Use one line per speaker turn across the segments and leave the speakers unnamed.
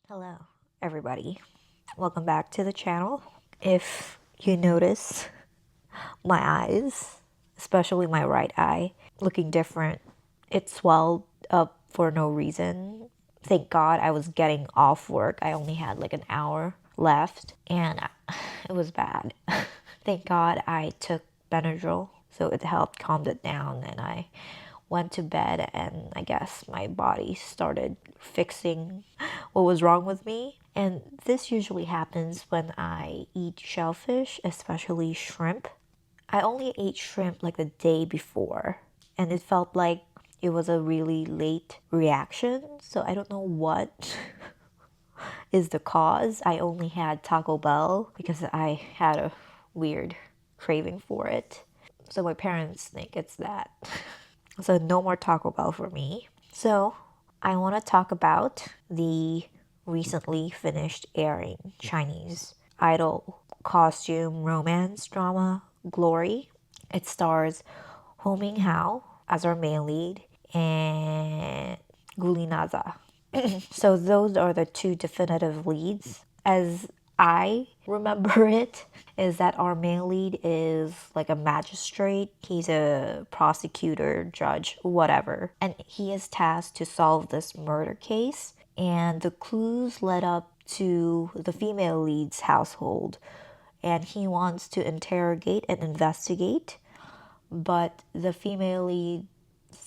Hello, everybody. Welcome back to the channel. If you notice my eyes, especially my right eye, looking different, it swelled up for no reason. Thank God I was getting off work. I only had like an hour left and it was bad. Thank God I took Benadryl, so it helped calm it down, and I went to bed, and I guess my body started fixing what was wrong with me. And this usually happens when I eat shellfish, especially shrimp. I only ate shrimp like the day before, and it felt like it was a really late reaction. So I don't know what is the cause. I only had Taco Bell because I had a weird craving for it. So my parents think it's that. So no more Taco Bell for me. So I want to talk about the recently finished airing Chinese idol costume romance drama Glory. It stars Ho Ming Hao as our main lead and Gulinaza. So those are the two definitive leads. As I remember it, is that our main lead is like a magistrate. He's a prosecutor, judge, whatever. And he is tasked to solve this murder case. And the clues led up to the female lead's household. And he wants to interrogate and investigate. But the female lead's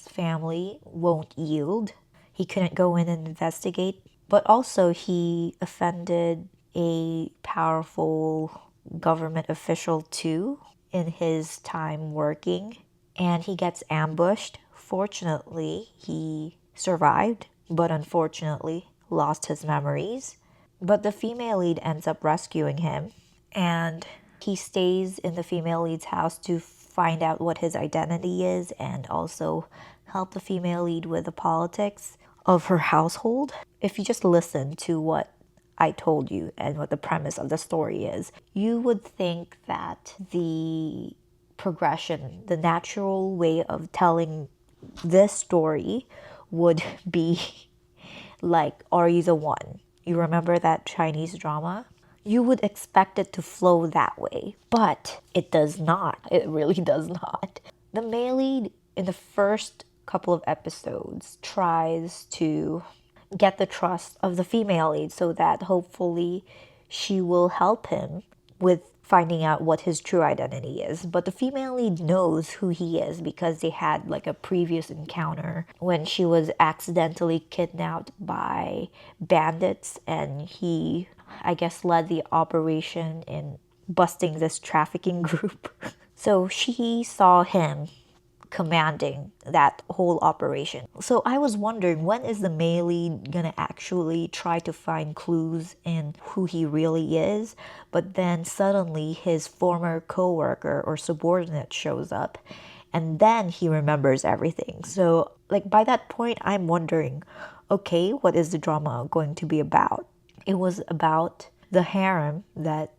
family won't yield. He couldn't go in and investigate. But also, he offended a powerful government official too in his time working, and he gets ambushed. Fortunately, he survived, but unfortunately, lost his memories. But the female lead ends up rescuing him, and he stays in the female lead's house to find out what his identity is and also help the female lead with the politics of her household. If you just listen to what I told you and what the premise of the story is, you would think that the progression, the natural way of telling this story would be like Are You the One? You remember that Chinese drama? You would expect it to flow that way, but it does not. It really does not. The male lead in the first couple of episodes tries to get the trust of the female lead so that hopefully she will help him with finding out what his true identity is. But the female lead knows who he is because they had like a previous encounter when she was accidentally kidnapped by bandits, and he, I guess, led the operation in busting this trafficking group. So she saw him commanding that whole operation. So I was wondering, when is the male lead gonna actually try to find clues in who he really is? But then suddenly his former coworker or subordinate shows up, and then he remembers everything. So like by that point, I'm wondering, okay, what is the drama going to be about? It was about the harem that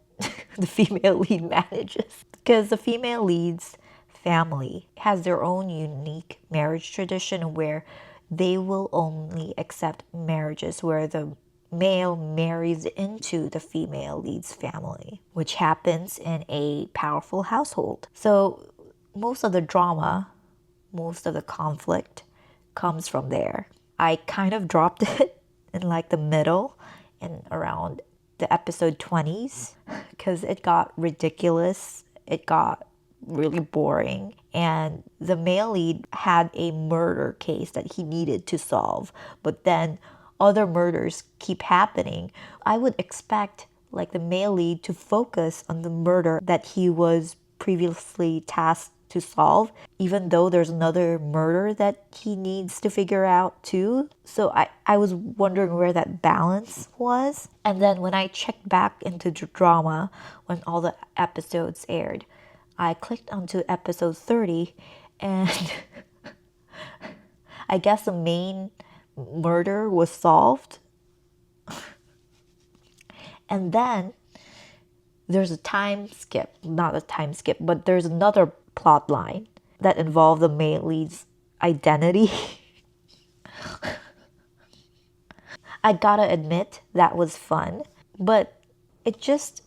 the female lead manages, because the female lead's family has their own unique marriage tradition where they will only accept marriages where the male marries into the female lead's family, which happens in a powerful household. So most of the drama, most of the conflict comes from there. I kind of dropped it in like the middle and around the episode 20s because it got ridiculous. It got really boring, and the male lead had a murder case that he needed to solve, but then other murders keep happening. I would expect like the male lead to focus on the murder that he was previously tasked to solve, even though there's another murder that he needs to figure out too. So I was wondering where that balance was. And then when I checked back into drama when all the episodes aired, I clicked onto episode 30, and I guess the main murder was solved. And then there's a time skip, not a time skip, but there's another plot line that involved the male lead's identity. I gotta admit that was fun, but it just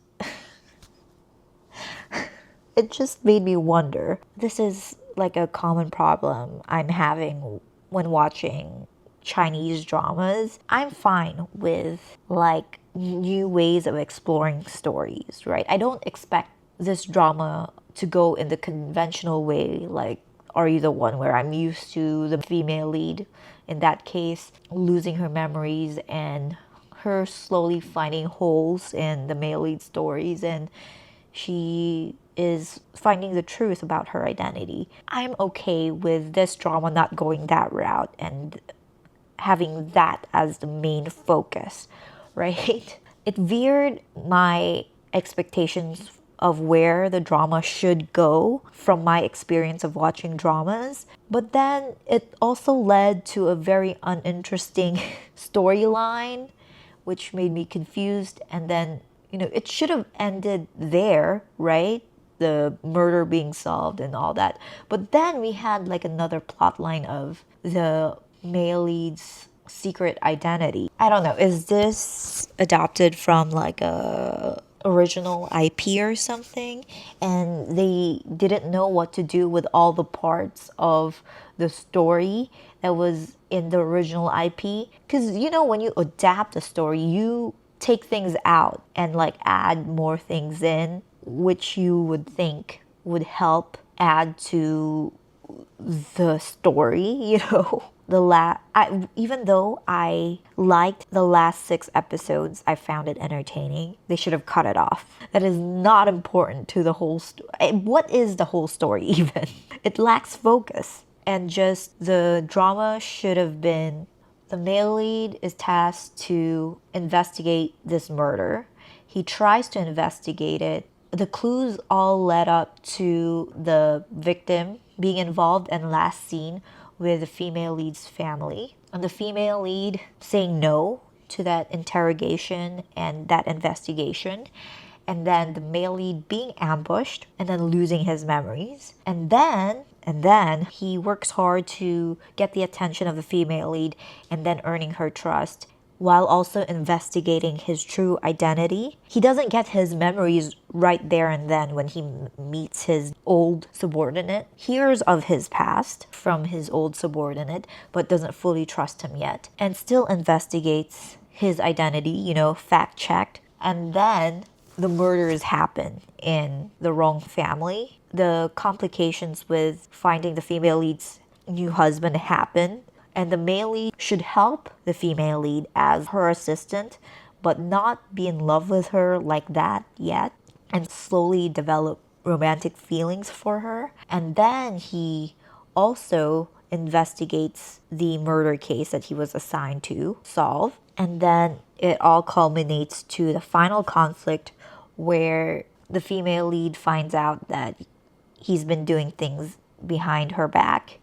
it just made me wonder. This is like a common problem I'm having when watching Chinese dramas. I'm fine with like new ways of exploring stories, right? I don't expect this drama to go in the conventional way, like Are You the One, where I'm used to the female lead, in that case, losing her memories and her slowly finding holes in the male lead stories, and she is finding the truth about her identity. I'm okay with this drama not going that route and having that as the main focus, right? It veered my expectations of where the drama should go from my experience of watching dramas. But then it also led to a very uninteresting storyline, which made me confused. And then, it should have ended there, right? The murder being solved and all that. But then we had like another plot line of the male lead's secret identity. I don't know. Is this adapted from like a original IP or something? And they didn't know what to do with all the parts of the story that was in the original IP? Because when you adapt a story, you take things out and like add more things in, which you would think would help add to the story, even though I liked the last 6 episodes, I found it entertaining. They should have cut it off. That is not important to the whole story. What is the whole story even? It lacks focus. And just the drama should have been, the male lead is tasked to investigate this murder. He tries to investigate it. The clues all led up to the victim being involved and last seen with the female lead's family. And the female lead saying no to that interrogation and that investigation. And then the male lead being ambushed and then losing his memories. And then he works hard to get the attention of the female lead and then earning her trust while also investigating his true identity. He doesn't get his memories right there and then when he meets his old subordinate. Hears of his past from his old subordinate, but doesn't fully trust him yet. And still investigates his identity, fact-checked. And then the murders happen in the wrong family. The complications with finding the female lead's new husband happen. And the male lead should help the female lead as her assistant, but not be in love with her like that yet, and slowly develop romantic feelings for her. And then he also investigates the murder case that he was assigned to solve. And then it all culminates to the final conflict where the female lead finds out that he's been doing things behind her back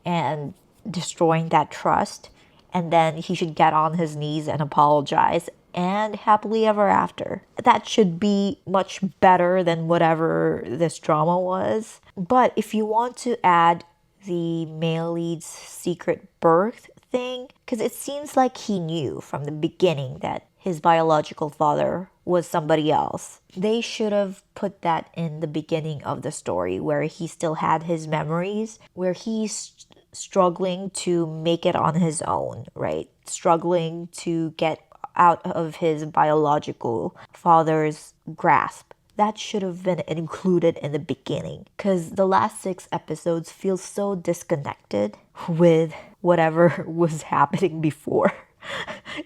and destroying that trust, and then he should get on his knees and apologize, and happily ever after. That should be much better than whatever this drama was. But if you want to add the male lead's secret birth thing, because it seems like he knew from the beginning that his biological father was somebody else. They should have put that in the beginning of the story where he still had his memories, where he's struggling to make it on his own, right? Struggling to get out of his biological father's grasp. That should have been included in the beginning, because the last 6 episodes feel so disconnected with whatever was happening before.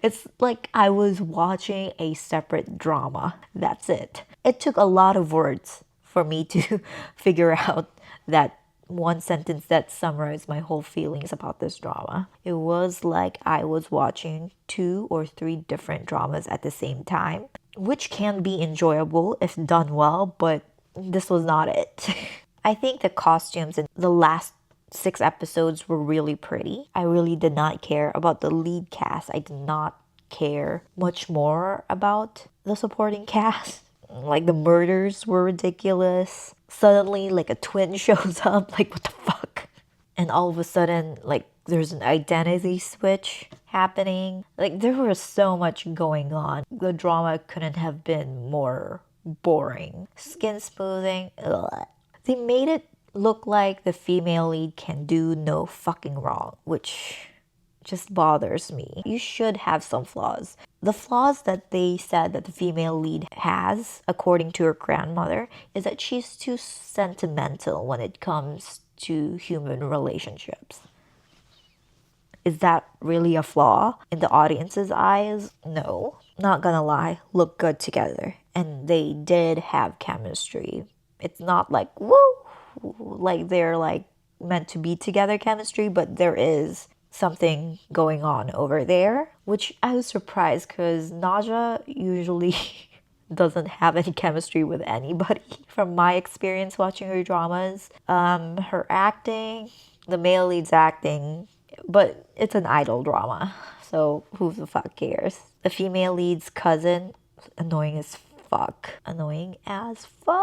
It's like I was watching a separate drama. That's it. It took a lot of words for me to figure out that one sentence that summarized my whole feelings about this drama. It was like I was watching 2 or 3 different dramas at the same time, which can be enjoyable if done well, but this was not it. I think the costumes in the last 6 episodes were really pretty. I really did not care about the lead cast. I did not care much more about the supporting cast. Like the murders were ridiculous. Suddenly like a twin shows up, like what the fuck? And all of a sudden like there's an identity switch happening. Like, there was so much going on. The drama couldn't have been more boring. Skin smoothing, ugh. They made it look like the female lead can do no fucking wrong, which just bothers me. You should have some flaws. The flaws that they said that the female lead has, according to her grandmother, is that she's too sentimental when it comes to human relationships. Is that really a flaw in the audience's eyes? No. Not gonna lie, look good together. And they did have chemistry. It's not like, woo, like they're like meant to be together chemistry, but there is something going on over there, which I was surprised because Naja usually doesn't have any chemistry with anybody from my experience watching her dramas. Her acting, the male lead's acting, but it's an idol drama, so who the fuck cares? The female lead's cousin, annoying as fuck. Annoying as fuck.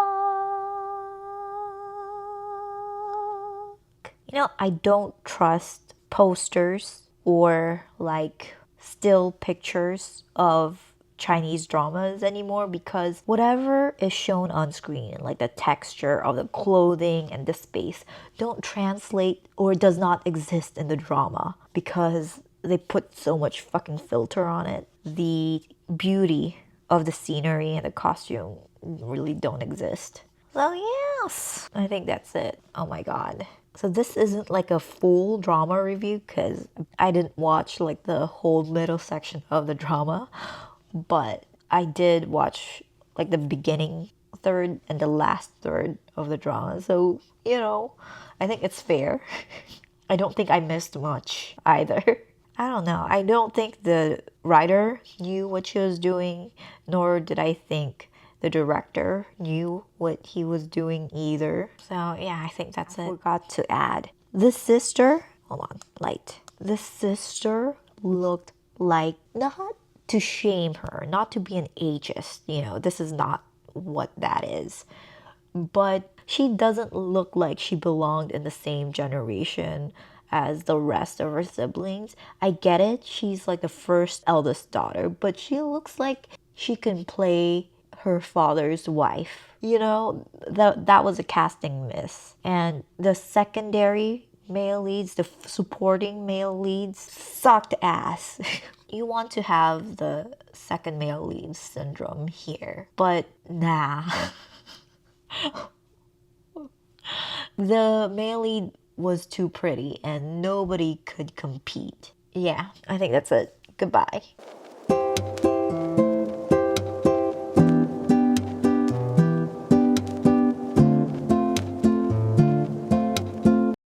You know, I don't trust posters or like still pictures of Chinese dramas anymore because whatever is shown on screen, like the texture of the clothing and the space, don't translate or does not exist in the drama because they put so much fucking filter on it. The beauty of the scenery and the costume really don't exist. So yes, I think that's it. Oh my god. So this isn't like a full drama review because I didn't watch like the whole middle section of the drama, but I did watch like the beginning third and the last third of the drama. So, you know, I think it's fair. I don't think I missed much either. I don't know. I don't think the writer knew what she was doing, nor did I think the director knew what he was doing either. So yeah, I think that's it. I forgot to add. The sister, hold on, light. The sister looked like, not to shame her, not to be an ageist, you know, this is not what that is. But she doesn't look like she belonged in the same generation as the rest of her siblings. I get it, she's like the first eldest daughter, but she looks like she can play her father's wife. You know, that was a casting miss. And the secondary male leads, the supporting male leads, sucked ass. You want to have the second male lead syndrome here, but nah. The male lead was too pretty and nobody could compete. Yeah, I think that's it. Goodbye.